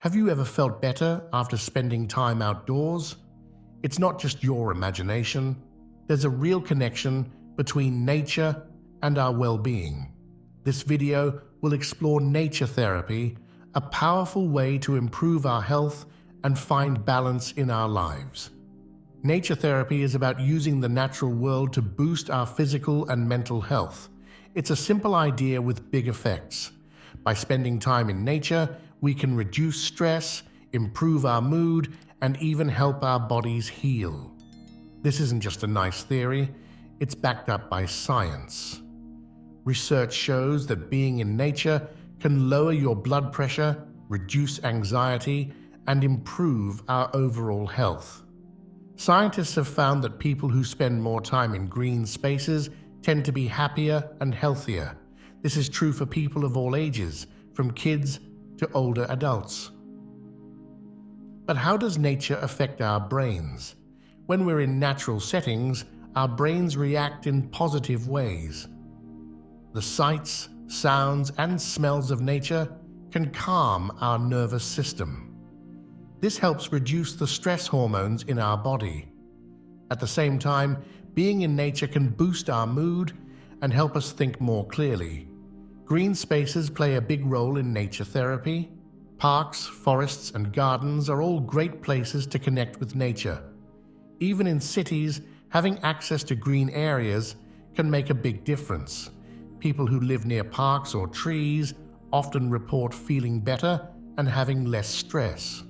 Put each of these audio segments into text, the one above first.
Have you ever felt better after spending time outdoors? It's not just your imagination. There's a real connection between nature and our well-being. This video will explore nature therapy, a powerful way to improve our health and find balance in our lives. Nature therapy is about using the natural world to boost our physical and mental health. It's a simple idea with big effects. By spending time in nature, we can reduce stress, improve our mood, and even help our bodies heal. This isn't just a nice theory, it's backed up by science. Research shows that being in nature can lower your blood pressure, reduce anxiety, and improve our overall health. Scientists have found that people who spend more time in green spaces tend to be happier and healthier. This is true for people of all ages, from kids to older adults. But how does nature affect our brains? When we're in natural settings, our brains react in positive ways. The sights, sounds, and smells of nature can calm our nervous system. This helps reduce the stress hormones in our body. At the same time, being in nature can boost our mood and help us think more clearly. Green spaces play a big role in nature therapy. Parks, forests, and gardens are all great places to connect with nature. Even in cities, having access to green areas can make a big difference. People who live near parks or trees often report feeling better and having less stress.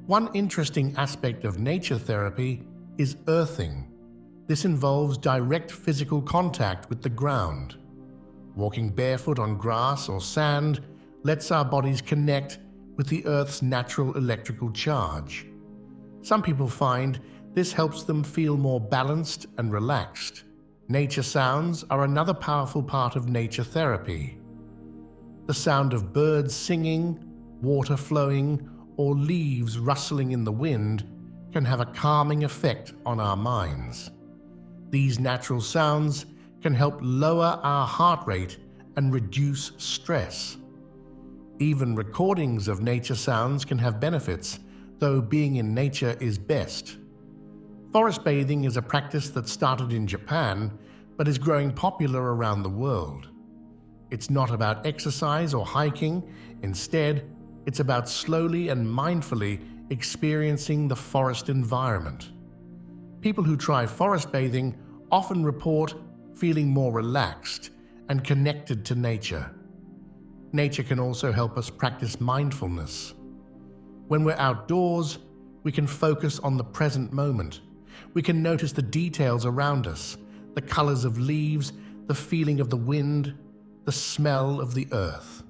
One interesting aspect of nature therapy is earthing. This involves direct physical contact with the ground. Walking barefoot on grass or sand lets our bodies connect with the Earth's natural electrical charge. Some people find this helps them feel more balanced and relaxed. Nature sounds are another powerful part of nature therapy. The sound of birds singing, water flowing, or leaves rustling in the wind can have a calming effect on our minds. These natural sounds can help lower our heart rate and reduce stress. Even recordings of nature sounds can have benefits, though being in nature is best. Forest bathing is a practice that started in Japan, but is growing popular around the world. It's not about exercise or hiking. Instead, it's about slowly and mindfully experiencing the forest environment. People who try forest bathing often report feeling more relaxed and connected to nature. Nature can also help us practice mindfulness. When we're outdoors, we can focus on the present moment. We can notice the details around us, the colors of leaves, the feeling of the wind, the smell of the earth.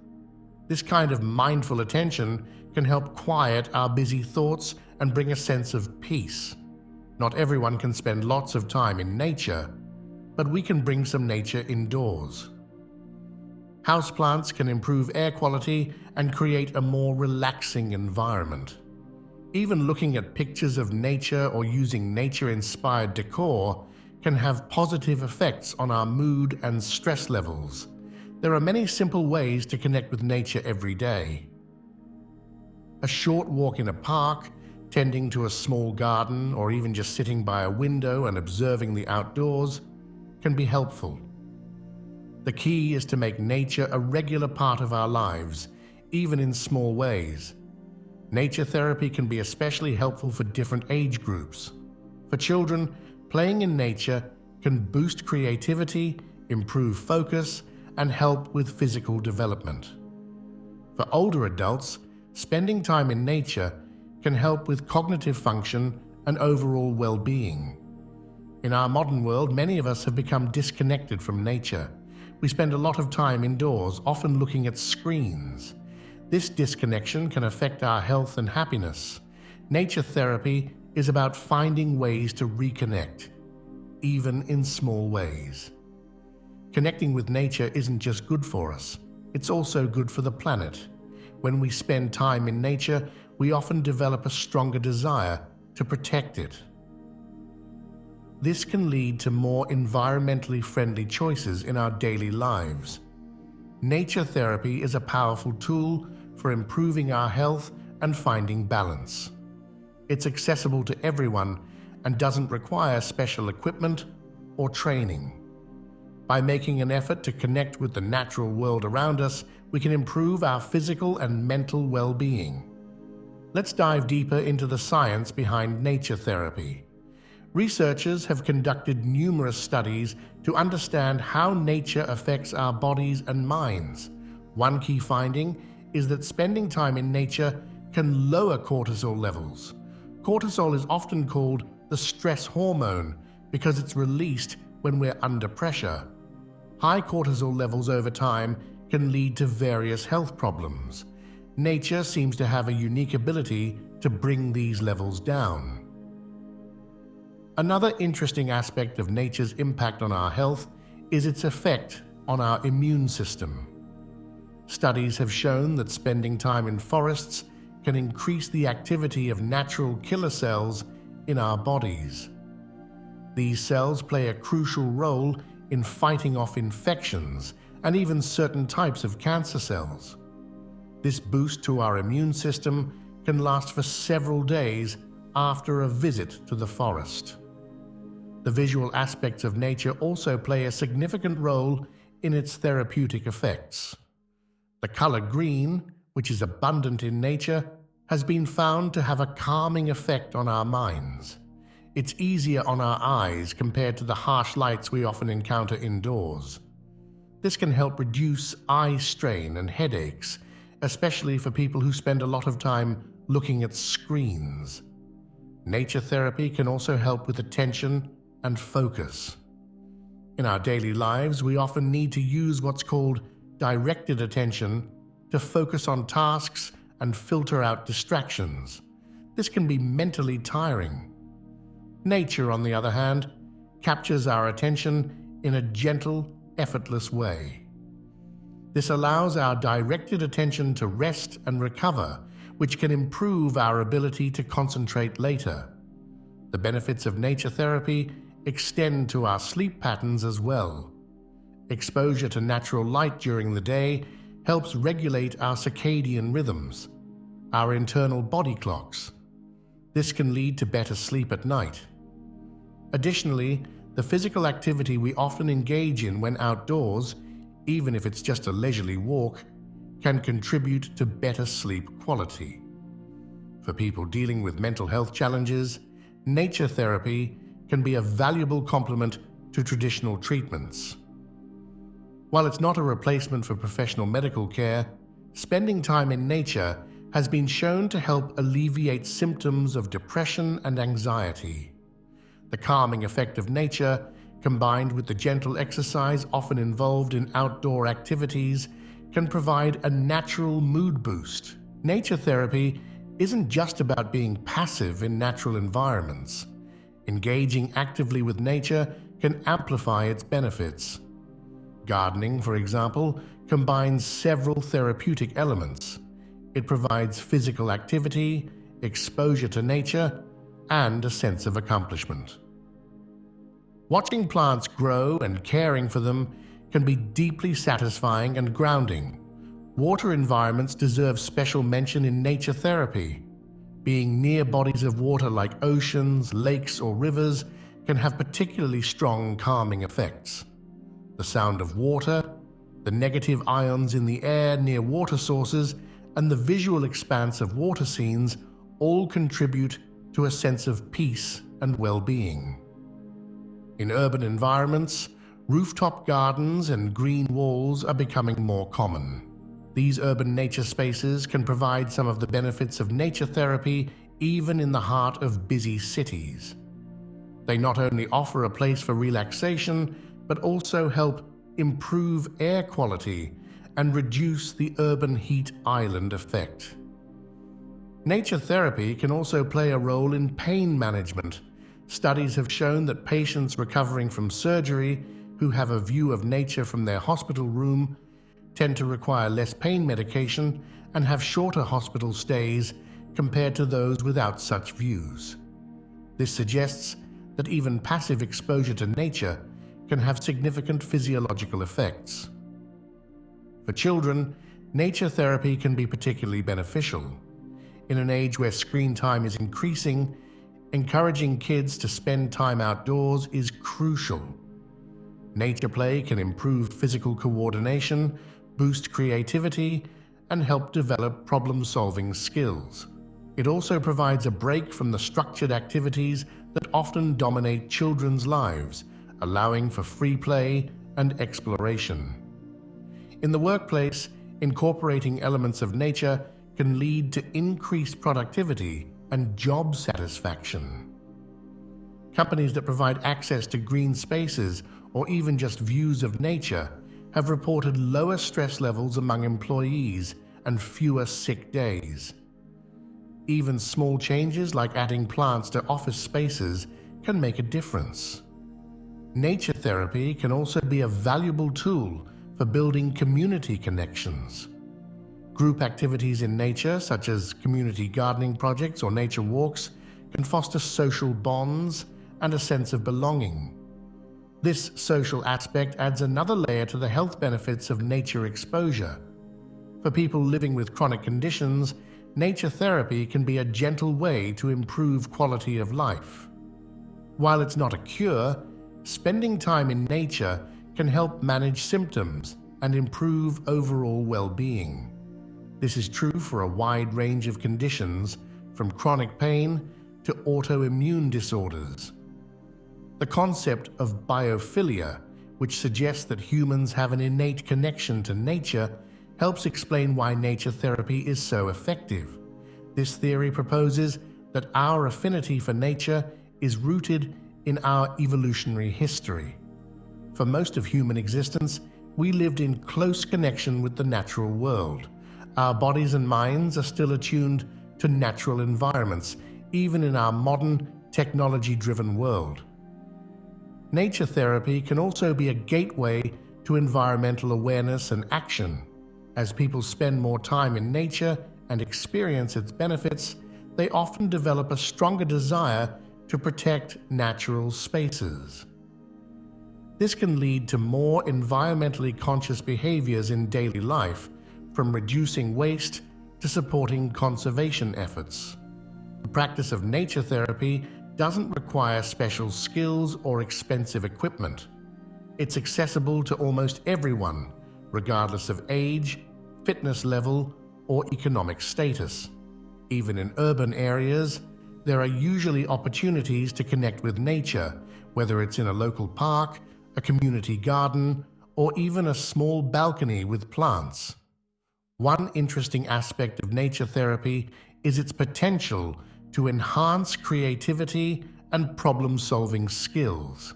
This kind of mindful attention can help quiet our busy thoughts and bring a sense of peace. Not everyone can spend lots of time in nature, but we can bring some nature indoors. Houseplants can improve air quality and create a more relaxing environment. Even looking at pictures of nature or using nature-inspired decor can have positive effects on our mood and stress levels. There are many simple ways to connect with nature every day. A short walk in a park, tending to a small garden, or even just sitting by a window and observing the outdoors can be helpful. The key is to make nature a regular part of our lives, even in small ways. Nature therapy can be especially helpful for different age groups. For children, playing in nature can boost creativity, improve focus, and help with physical development. For older adults, spending time in nature can help with cognitive function and overall well-being. In our modern world, many of us have become disconnected from nature. We spend a lot of time indoors, often looking at screens. This disconnection can affect our health and happiness. Nature therapy is about finding ways to reconnect, even in small ways. Connecting with nature isn't just good for us, it's also good for the planet. When we spend time in nature, we often develop a stronger desire to protect it. This can lead to more environmentally friendly choices in our daily lives. Nature therapy is a powerful tool for improving our health and finding balance. It's accessible to everyone and doesn't require special equipment or training. By making an effort to connect with the natural world around us, we can improve our physical and mental well-being. Let's dive deeper into the science behind nature therapy. Researchers have conducted numerous studies to understand how nature affects our bodies and minds. One key finding is that spending time in nature can lower cortisol levels. Cortisol is often called the stress hormone because it's released when we're under pressure. High cortisol levels over time can lead to various health problems. Nature seems to have a unique ability to bring these levels down. Another interesting aspect of nature's impact on our health is its effect on our immune system. Studies have shown that spending time in forests can increase the activity of natural killer cells in our bodies. These cells play a crucial role in fighting off infections and even certain types of cancer cells. This boost to our immune system can last for several days after a visit to the forest. The visual aspects of nature also play a significant role in its therapeutic effects. The color green, which is abundant in nature, has been found to have a calming effect on our minds. It's easier on our eyes compared to the harsh lights we often encounter indoors. This can help reduce eye strain and headaches, especially for people who spend a lot of time looking at screens. Nature therapy can also help with attention and focus. In our daily lives, we often need to use what's called directed attention to focus on tasks and filter out distractions. This can be mentally tiring. Nature, on the other hand, captures our attention in a gentle, effortless way. This allows our directed attention to rest and recover, which can improve our ability to concentrate later. The benefits of nature therapy extend to our sleep patterns as well. Exposure to natural light during the day helps regulate our circadian rhythms, our internal body clocks. This can lead to better sleep at night. Additionally, the physical activity we often engage in when outdoors, even if it's just a leisurely walk, can contribute to better sleep quality. For people dealing with mental health challenges, nature therapy can be a valuable complement to traditional treatments. While it's not a replacement for professional medical care, spending time in nature has been shown to help alleviate symptoms of depression and anxiety. The calming effect of nature, combined with the gentle exercise often involved in outdoor activities, can provide a natural mood boost. Nature therapy isn't just about being passive in natural environments. Engaging actively with nature can amplify its benefits. Gardening, for example, combines several therapeutic elements. It provides physical activity, exposure to nature, and a sense of accomplishment. Watching plants grow and caring for them can be deeply satisfying and grounding. Water environments deserve special mention in nature therapy. Being near bodies of water like oceans, lakes, or rivers can have particularly strong calming effects. The sound of water, the negative ions in the air near water sources, and the visual expanse of water scenes all contribute to a sense of peace and well-being. In urban environments, rooftop gardens and green walls are becoming more common. These urban nature spaces can provide some of the benefits of nature therapy even in the heart of busy cities. They not only offer a place for relaxation, but also help improve air quality and reduce the urban heat island effect. Nature therapy can also play a role in pain management. Studies have shown that patients recovering from surgery who have a view of nature from their hospital room tend to require less pain medication and have shorter hospital stays compared to those without such views. This suggests that even passive exposure to nature can have significant physiological effects. For children, nature therapy can be particularly beneficial. In an age where screen time is increasing, encouraging kids to spend time outdoors is crucial. Nature play can improve physical coordination, boost creativity, and help develop problem-solving skills. It also provides a break from the structured activities that often dominate children's lives, allowing for free play and exploration. In the workplace, incorporating elements of nature can lead to increased productivity and job satisfaction. Companies that provide access to green spaces or even just views of nature have reported lower stress levels among employees and fewer sick days. Even small changes like adding plants to office spaces can make a difference. Nature therapy can also be a valuable tool for building community connections. Group activities in nature, such as community gardening projects or nature walks, can foster social bonds and a sense of belonging. This social aspect adds another layer to the health benefits of nature exposure. For people living with chronic conditions, nature therapy can be a gentle way to improve quality of life. While it's not a cure, spending time in nature can help manage symptoms and improve overall well-being. This is true for a wide range of conditions, from chronic pain to autoimmune disorders. The concept of biophilia, which suggests that humans have an innate connection to nature, helps explain why nature therapy is so effective. This theory proposes that our affinity for nature is rooted in our evolutionary history. For most of human existence, we lived in close connection with the natural world. Our bodies and minds are still attuned to natural environments, even in our modern, technology-driven world. Nature therapy can also be a gateway to environmental awareness and action. As people spend more time in nature and experience its benefits, they often develop a stronger desire to protect natural spaces. This can lead to more environmentally conscious behaviors in daily life, from reducing waste to supporting conservation efforts. The practice of nature therapy doesn't require special skills or expensive equipment. It's accessible to almost everyone, regardless of age, fitness level, or economic status. Even in urban areas, there are usually opportunities to connect with nature, whether it's in a local park, a community garden, or even a small balcony with plants. One interesting aspect of nature therapy is its potential to enhance creativity and problem-solving skills.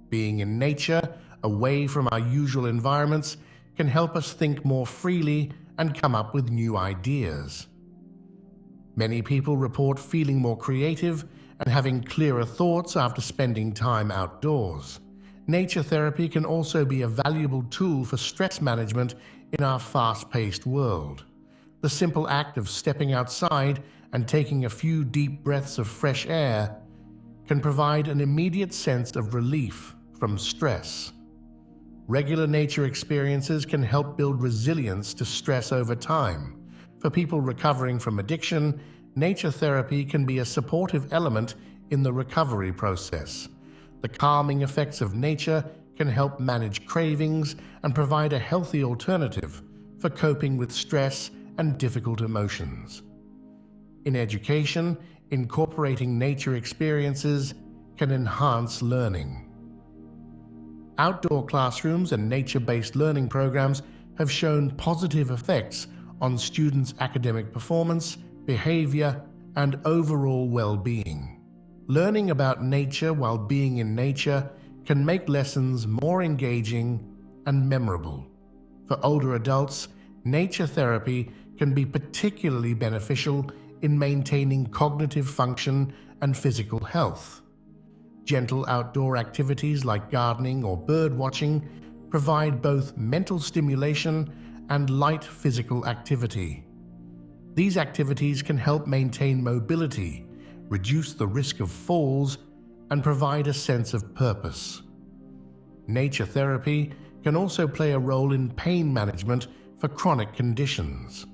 Being in nature, away from our usual environments, can help us think more freely and come up with new ideas. Many people report feeling more creative and having clearer thoughts after spending time outdoors. Nature therapy can also be a valuable tool for stress management in our fast-paced world. The simple act of stepping outside and taking a few deep breaths of fresh air can provide an immediate sense of relief from stress. Regular nature experiences can help build resilience to stress over time. For people recovering from addiction, nature therapy can be a supportive element in the recovery process. The calming effects of nature can help manage cravings and provide a healthy alternative for coping with stress and difficult emotions. In education, incorporating nature experiences can enhance learning. Outdoor classrooms and nature-based learning programs have shown positive effects on students' academic performance, behavior, and overall well-being. Learning about nature while being in nature can make lessons more engaging and memorable. For older adults, nature therapy can be particularly beneficial in maintaining cognitive function and physical health. Gentle outdoor activities like gardening or bird watching provide both mental stimulation and light physical activity. These activities can help maintain mobility, reduce the risk of falls, and provide a sense of purpose. Nature therapy can also play a role in pain management for chronic conditions.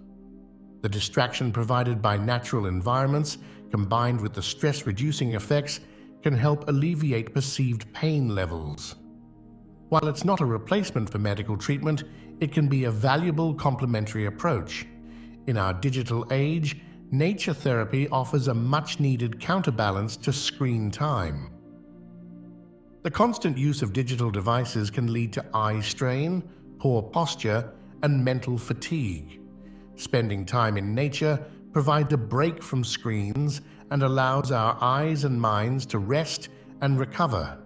The distraction provided by natural environments, combined with the stress-reducing effects, can help alleviate perceived pain levels. While it's not a replacement for medical treatment, it can be a valuable complementary approach. In our digital age, nature therapy offers a much-needed counterbalance to screen time. The constant use of digital devices can lead to eye strain, poor posture, and mental fatigue. Spending time in nature provides a break from screens and allows our eyes and minds to rest and recover.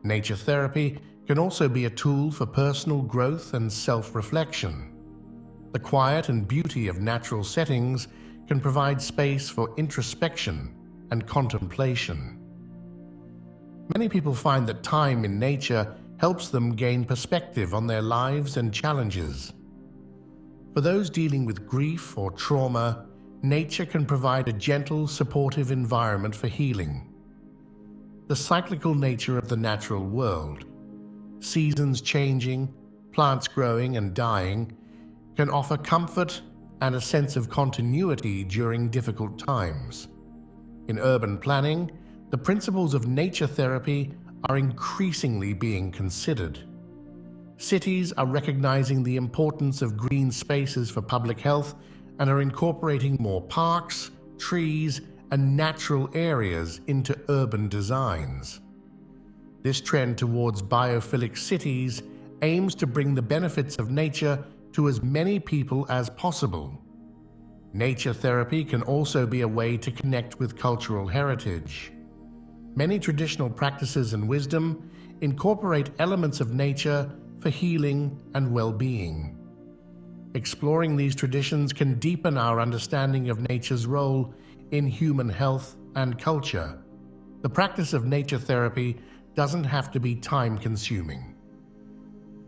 Nature therapy can also be a tool for personal growth and self-reflection. The quiet and beauty of natural settings can provide space for introspection and contemplation. Many people find that time in nature helps them gain perspective on their lives and challenges. For those dealing with grief or trauma, nature can provide a gentle, supportive environment for healing. The cyclical nature of the natural world, seasons changing, plants growing and dying, can offer comfort and a sense of continuity during difficult times. In urban planning, the principles of nature therapy are increasingly being considered. Cities are recognizing the importance of green spaces for public health and are incorporating more parks, trees, and natural areas into urban designs. This trend towards biophilic cities aims to bring the benefits of nature to as many people as possible. Nature therapy can also be a way to connect with cultural heritage. Many traditional practices and wisdom incorporate elements of nature for healing and well-being. Exploring these traditions can deepen our understanding of nature's role in human health and culture. The practice of nature therapy doesn't have to be time-consuming.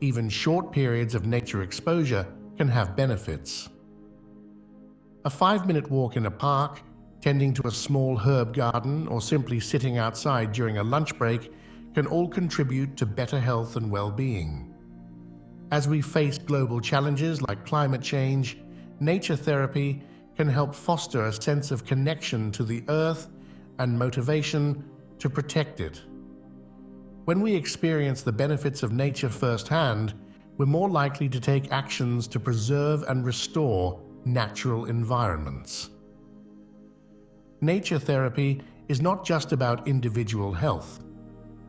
Even short periods of nature exposure can have benefits. A 5-minute walk in a park, tending to a small herb garden, or simply sitting outside during a lunch break can all contribute to better health and well-being. As we face global challenges like climate change, nature therapy can help foster a sense of connection to the earth and motivation to protect it. When we experience the benefits of nature firsthand, we're more likely to take actions to preserve and restore natural environments. Nature therapy is not just about individual health.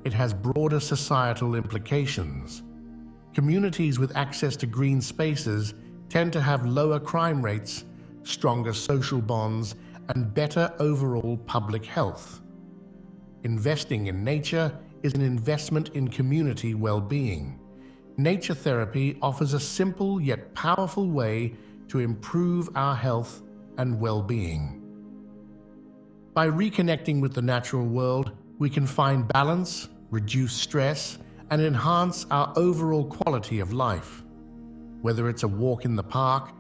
It has broader societal implications. Communities with access to green spaces tend to have lower crime rates, stronger social bonds, and better overall public health. Investing in nature is an investment in community well-being. Nature therapy offers a simple yet powerful way to improve our health and well-being. By reconnecting with the natural world, we can find balance, reduce stress, and enhance our overall quality of life. Whether it's a walk in the park,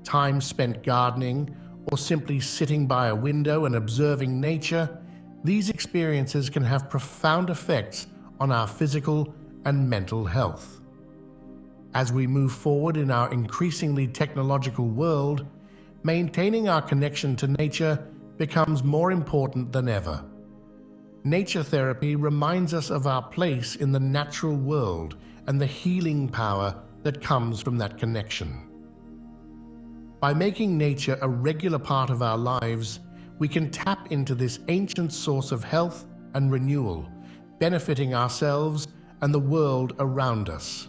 time spent gardening, or simply sitting by a window and observing nature, these experiences can have profound effects on our physical and mental health. As we move forward in our increasingly technological world, maintaining our connection to nature becomes more important than ever. Nature therapy reminds us of our place in the natural world and the healing power that comes from that connection. By making nature a regular part of our lives, we can tap into this ancient source of health and renewal, benefiting ourselves and the world around us.